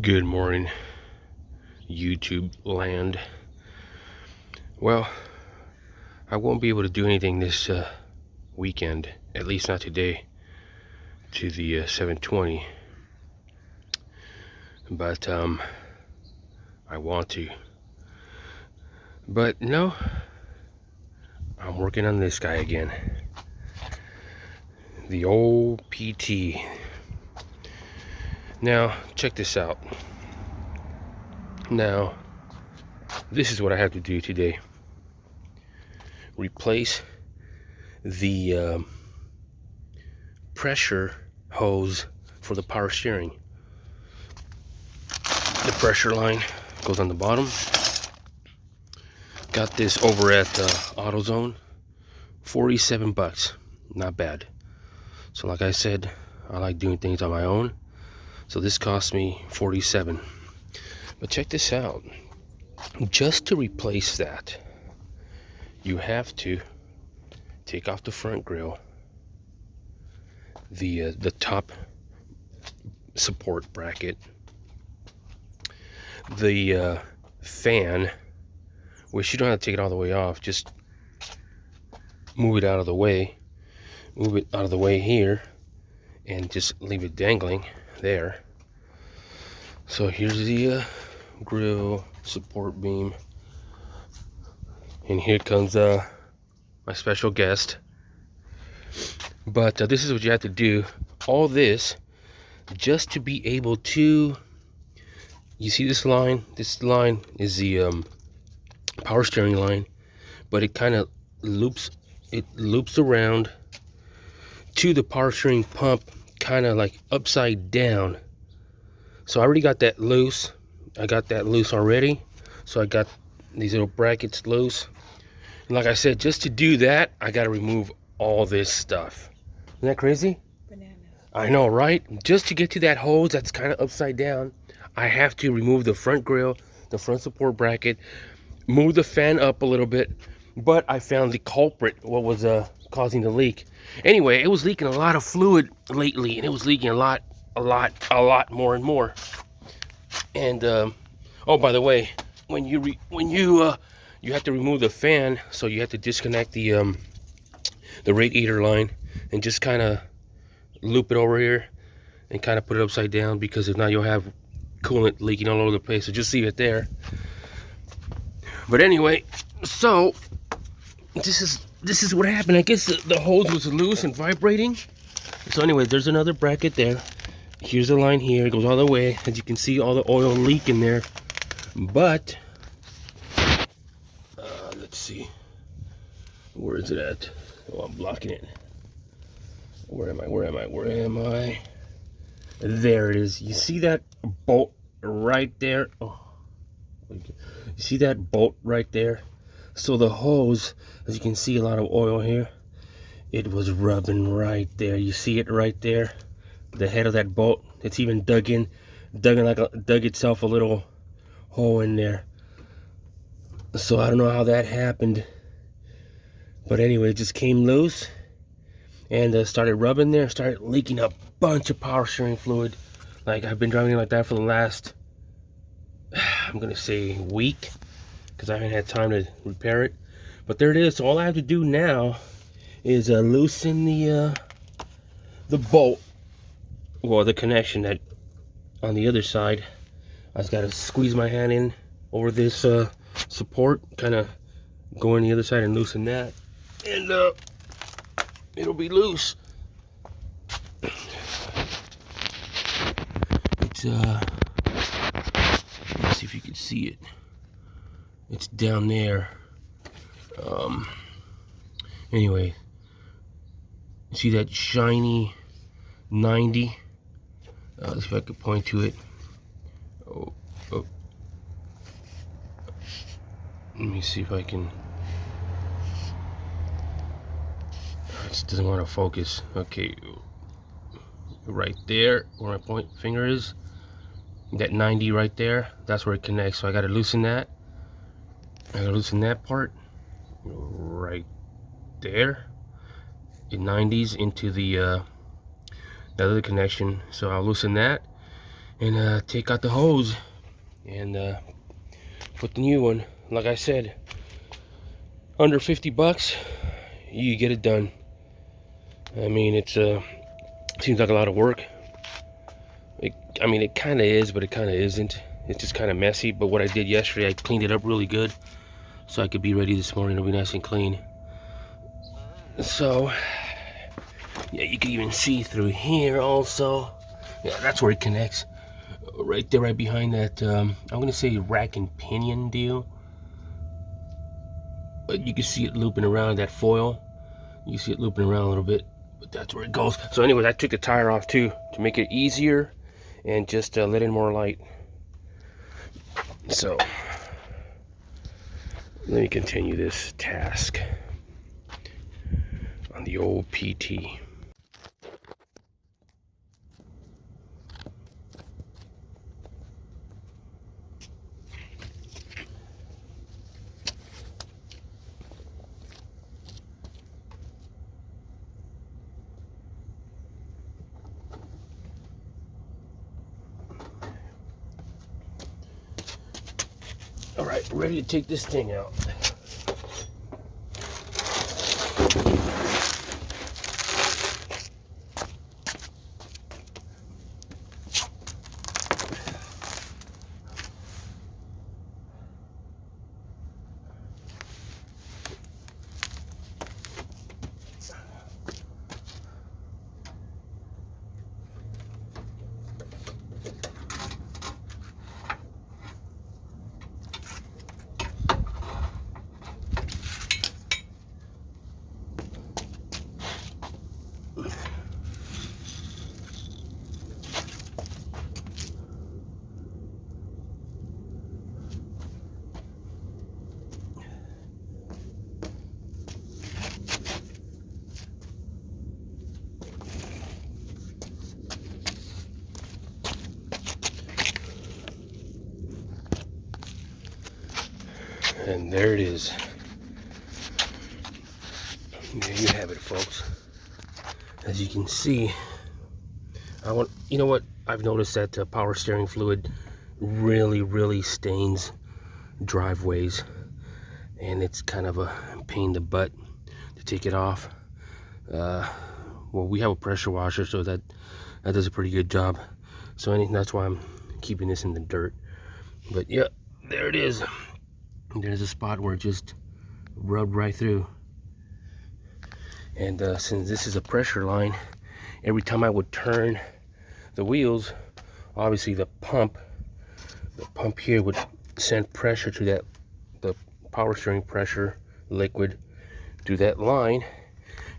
Good morning, YouTube land. Well, I won't be able to do anything this weekend, at least not today, to the 720. But I want to. But no, I'm working on this guy again. The old PT. Now, check this out. Now, this is what I have to do today. Replace the pressure hose for the power steering. The pressure line goes on the bottom. Got this over at AutoZone. 47 bucks. Not bad. So like I said, I like doing things on my own. So this cost me 47. But check this out. Just to replace that, you have to take off the front grille, the top support bracket, the fan, which you don't have to take it all the way off, just move it out of the way, here, and just leave it dangling there. So here's the grill support beam, and here comes my special guest. But this is what you have to do. All this just to be able to, you see this line? This line is the power steering line, but it kind of loops around to the power steering pump, kind of like upside down. So I already got that loose. I got that loose already. So I got these little brackets loose. And like I said, just to do that, I got to remove all this stuff. Isn't that crazy? Bananas. I know, right? Just to get to that hose that's kind of upside down, I have to remove the front grille, the front support bracket, move the fan up a little bit. But I found the culprit, what was causing the leak. Anyway, it was leaking a lot of fluid lately, and it was leaking a lot more and more. And oh, by the way, when you have to remove the fan, so you have to disconnect the radiator line and just kind of loop it over here and kind of put it upside down, because if not, you'll have coolant leaking all over the place. So just leave it there. But anyway, so this is what happened. I guess the hose was loose and vibrating. So anyway, there's another bracket there. Here's the line here. It goes all the way. As you can see, all the oil leaking there. But let's see. Where is it at? Oh, I'm blocking it. Where am I? There it is. You see that bolt right there? Oh, you see that bolt right there? So the hose, as you can see, a lot of oil here. It was rubbing right there. You see it right there? The head of that bolt. It's even dug itself a little hole in there. So I don't know how that happened. But anyway, it just came loose and started rubbing there, started leaking a bunch of power steering fluid. Like, I've been driving it like that for the last, I'm gonna say, week, because I haven't had time to repair it. But there it is. So all I have to do now is loosen the bolt, or the connection that on the other side. I just gotta squeeze my hand in over this support, kind of go on the other side and loosen that, and it'll be loose. It's let's see if you can see it. It's down there. Anyway, see that shiny 90? Let's see if I can point to it. Oh. Let me see if I can. It just doesn't want to focus. Okay, right there where my point finger is, that 90 right there, that's where it connects. So I got to loosen that. I got to loosen that part right there. It 90s into the other connection. So I'll loosen that, and take out the hose and put the new one. Like I said, under 50 bucks, you get it done. I mean, it's seems like a lot of work. I mean, it kind of is, but it kind of isn't. It's just kind of messy. But what I did yesterday, I cleaned it up really good, so I could be ready this morning. It'll be nice and clean. So, yeah, you can even see through here also. Yeah, that's where it connects. Right there, right behind that, I'm gonna say rack and pinion deal. But you can see it looping around that foil. You see it looping around a little bit, but that's where it goes. So anyways, I took the tire off too to make it easier and just let in more light. So let me continue this task on the old PT. All right, ready to take this thing out. And there it is. There you have it, folks. As you can see, you know what? I've noticed that power steering fluid really stains driveways, and it's kind of a pain in the butt to take it off. Well, we have a pressure washer, so that does a pretty good job. So that's why I'm keeping this in the dirt. But yeah, there it is. There's a spot where it just rubbed right through. And since this is a pressure line, every time I would turn the wheels, obviously the pump here would send pressure to the power steering pressure liquid through that line,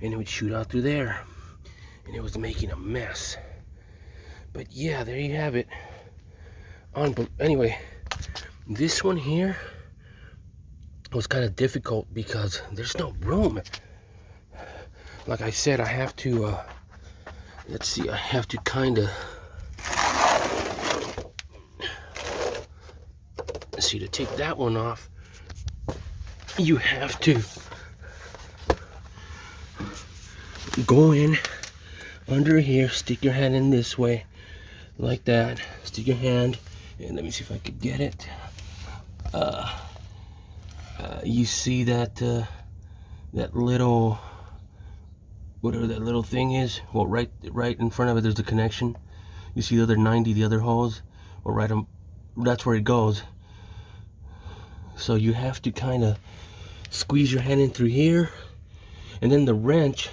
and it would shoot out through there, and it was making a mess. But yeah, there you have it. Anyway, this one here was kind of difficult because there's no room. Like I said, I have to let's see, I have to kind of see, to take that one off, you have to go in under here, stick your hand in this way like that, stick your hand, and let me see if I could get it. You see that that little, whatever that little thing is, well, right in front of it there's the connection. You see the other 90, the other holes, well, that's where it goes. So you have to kind of squeeze your hand in through here, and then the wrench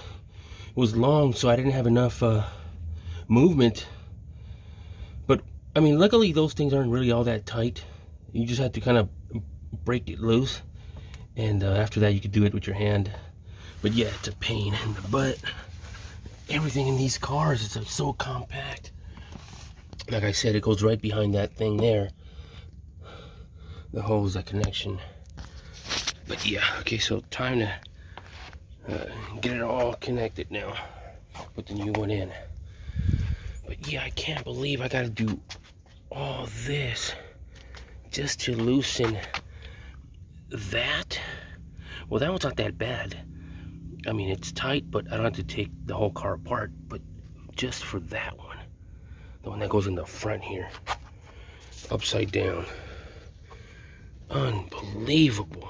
was long, so I didn't have enough movement. But I mean, luckily those things aren't really all that tight. You just have to kind of break it loose, and after that you could do it with your hand. But yeah, it's a pain in the butt. Everything in these cars is like so compact. Like I said, it goes right behind that thing there, the hose, that connection. But yeah, okay, so time to get it all connected now. Put the new one in. But yeah, I can't believe I gotta do all this just to loosen that. Well, that one's not that bad. I mean, it's tight, but I don't have to take the whole car apart. But just for that one, The one that goes in the front here. Upside down. Unbelievable.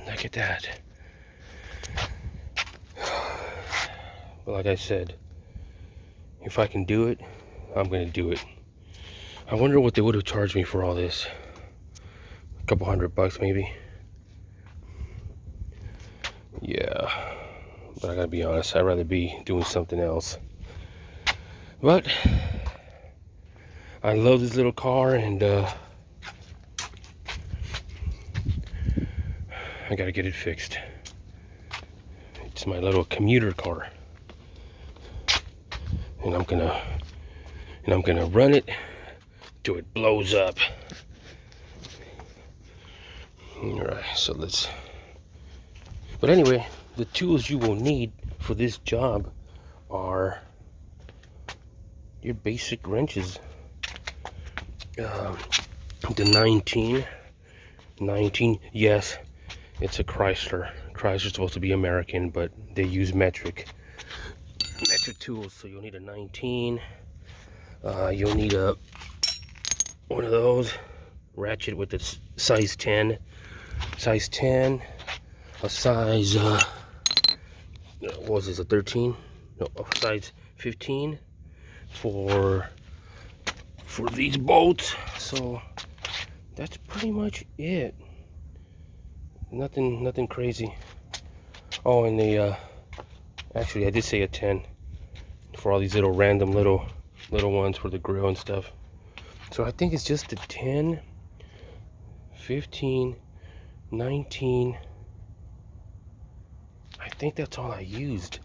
Look at that. But like I said, if I can do it, I'm gonna do it. I wonder what they would have charged me for all this. A couple $100 maybe. Yeah, but I gotta be honest, I'd rather be doing something else. But I love this little car, and I gotta get it fixed. It's my little commuter car, and I'm gonna run it till it blows up. All right, so let's. But anyway, the tools you will need for this job are your basic wrenches. The 19, yes, it's a Chrysler. Chrysler's supposed to be American, but they use metric tools. So you'll need a 19. You'll need one of those ratchet with the size 10. Size 10. A size, what was this, a 13? No, a size 15 for these bolts. So that's pretty much it. Nothing crazy. Oh, and the actually I did say a 10 for all these little random little ones for the grill and stuff. So I think it's just a 10, 15, 19. I think that's all I used.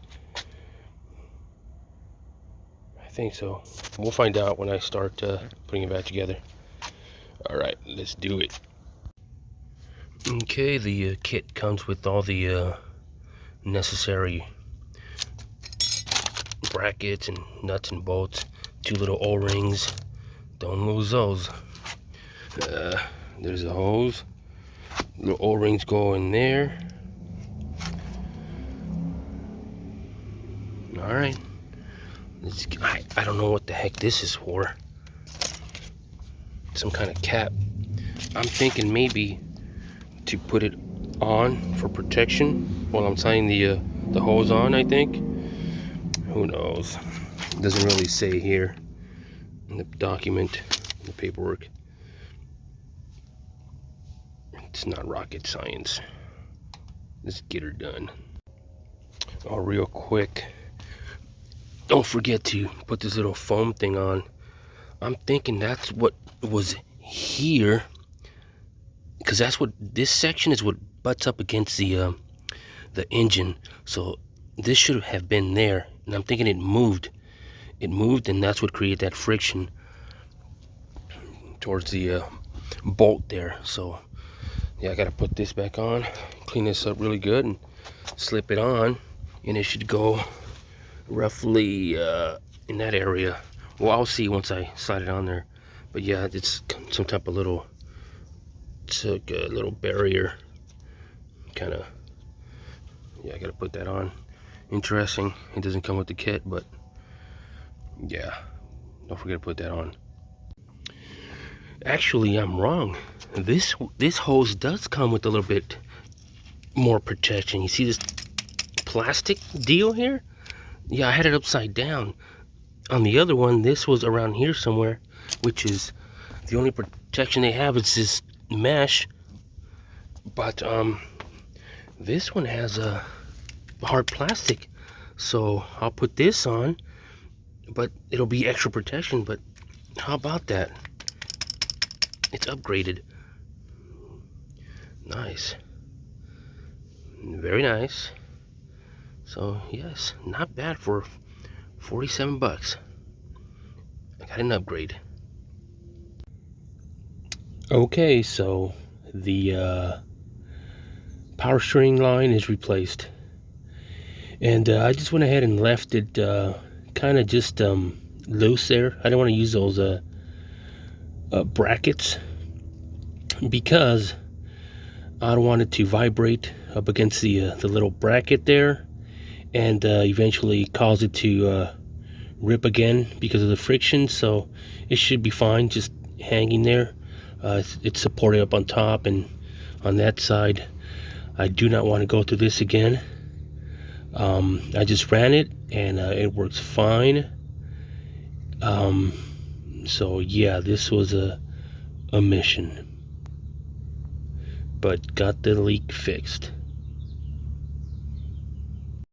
I think so. We'll find out when I start putting it back together. Alright, let's do it. Okay, the kit comes with all the necessary brackets and nuts and bolts. 2 little O-rings. Don't lose those. There's a hose. The O-rings go in there. Alright. I don't know what the heck this is for. Some kind of cap. I'm thinking maybe to put it on for protection while I'm tying the hose on, I think. Who knows? It doesn't really say here in the document, in the paperwork. It's not rocket science. Let's get her done. Oh, real quick. Don't forget to put this little foam thing on. I'm thinking that's what was here, because that's what this section is, what butts up against the engine. So this should have been there, and I'm thinking it moved. It moved, and that's what created that friction towards the bolt there. So yeah, I gotta put this back on, clean this up really good, and slip it on, and it should go roughly in that area. Well, I'll see once I slide it on there. But yeah, it's some type of little, it's like a little barrier kind of. Yeah, I gotta put that on. Interesting. It doesn't come with the kit, but yeah, don't forget to put that on. Actually, I'm wrong. This hose does come with a little bit more protection. You see this plastic deal here? Yeah, I had it upside down. On the other one, this was around here somewhere, which is the only protection they have. It's this mesh. But this one has a hard plastic. So I'll put this on, but it'll be extra protection. But how about that? It's upgraded. Nice. Very nice. So yes, not bad for 47 bucks. I got an upgrade. Okay, so the power steering line is replaced, and I just went ahead and left it kind of just loose there. I don't want to use those brackets because I don't want it to vibrate up against the little bracket there, and eventually cause it to rip again because of the friction, so it should be fine just hanging there. It's supported up on top and on that side. I do not want to go through this again. I just ran it and it works fine. So yeah, this was a mission, but got the leak fixed.